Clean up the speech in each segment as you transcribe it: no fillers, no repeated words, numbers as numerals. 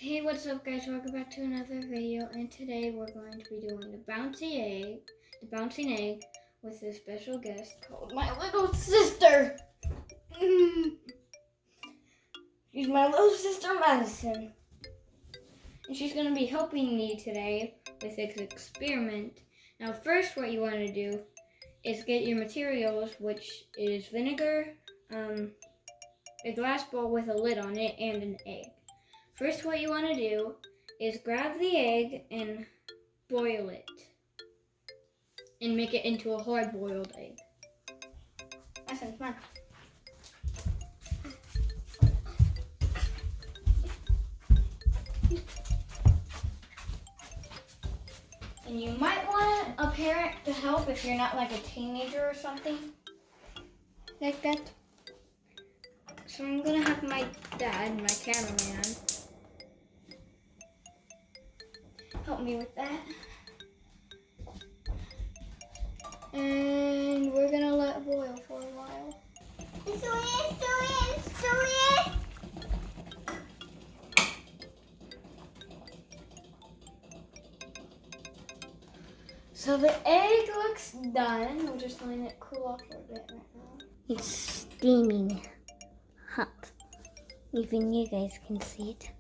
Hey, what's up guys? Welcome back to another video, and today we're going to be doing the bouncing egg with a special guest called my little sister. She's my little sister Madison, and she's going to be helping me today with this experiment. Now first what you want to do is get your materials, which is vinegar, a glass bowl with a lid on it, and an egg. First what you want to do is grab the egg and boil it and make it into a hard-boiled egg. That sounds fun. And you might want a parent to help if you're not like a teenager or something like that. So I'm gonna have my dad, my cameraman, help me with that. And we're gonna let it boil for a while. So the egg looks done. We're just letting it cool off for a bit right now. It's steaming hot. Even you guys can see it.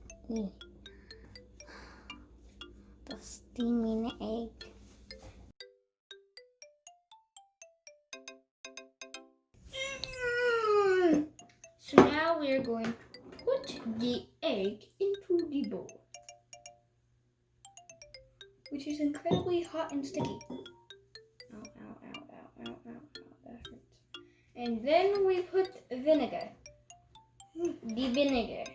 The steaming egg. So now we are going to put the egg into the bowl, which is incredibly hot and sticky. Ow, ow, ow, ow, ow, ow, ow, that hurts. And then we put vinegar. The vinegar.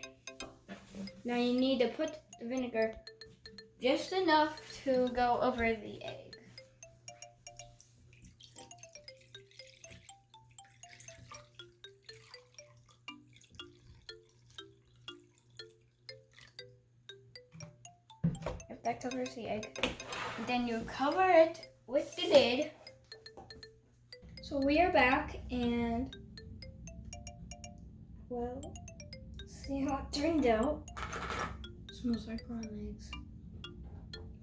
Now you need to put the vinegar just enough to go over the egg. If that covers the egg, then you cover it with the lid. So we are back, and well, see how it turned out. Smells like raw eggs.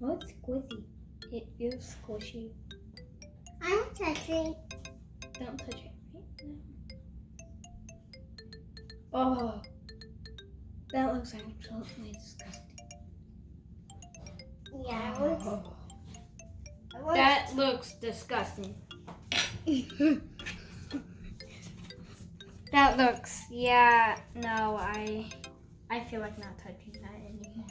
Oh, it's squishy. It feels squishy. I'm touching. Don't touch it right now. Oh, that looks absolutely disgusting. Yeah, That looks disgusting. That looks, yeah, no, I feel like not touching that anymore.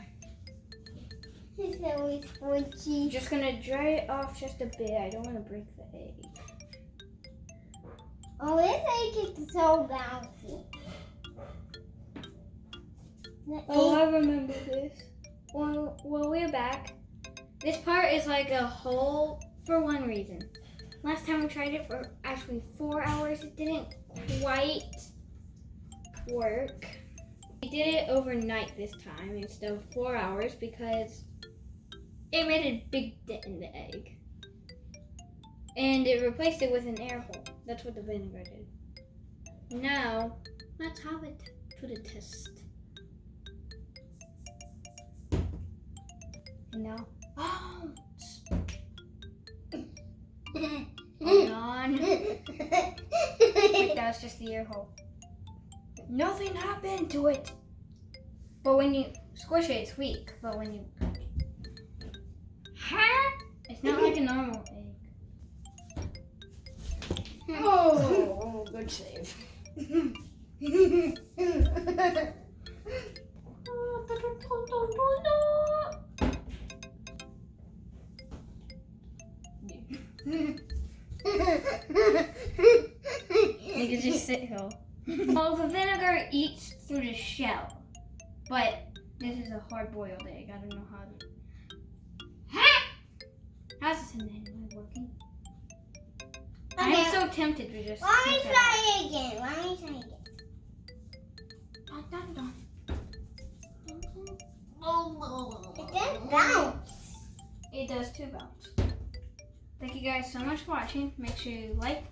It's always squishy. Just gonna dry it off just a bit. I don't want to break the egg. Oh, this egg is so bouncy. Oh, I remember this. Well, we're back. This part is like a hole for one reason. Last time we tried it for actually 4 hours, it didn't quite work. We did it overnight this time instead of 4 hours because it made a big dent in the egg. And it replaced it with an air hole. That's what the vinegar did. Now, let's have it to the test. And now, hold on. Wait, that was just the air hole. Nothing happened to it. But when you squish it, it's weak. But when you, it's not like a normal egg. Oh, good save. You can just sit here. Well, the vinegar eats through the shell, but this is a hard-boiled egg. I don't know how to. How's this anyway working? Okay. I'm so tempted to just. Let me take that try it again. out. Dun, dun, dun. It does bounce. It does too bounce. Thank you guys so much for watching. Make sure you like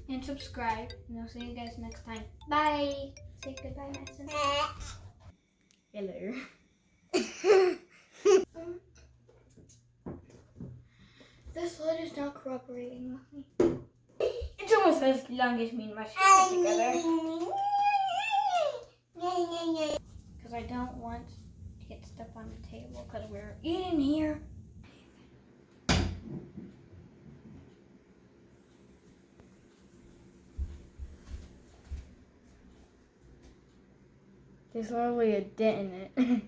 and subscribe, and I'll see you guys next time. Bye. Say goodbye, Madison. Hello. This sled is not cooperating with me. It's almost as long as me and my sister together. Because I don't want to get stuff on the table because we're eating here. There's literally a dent in it.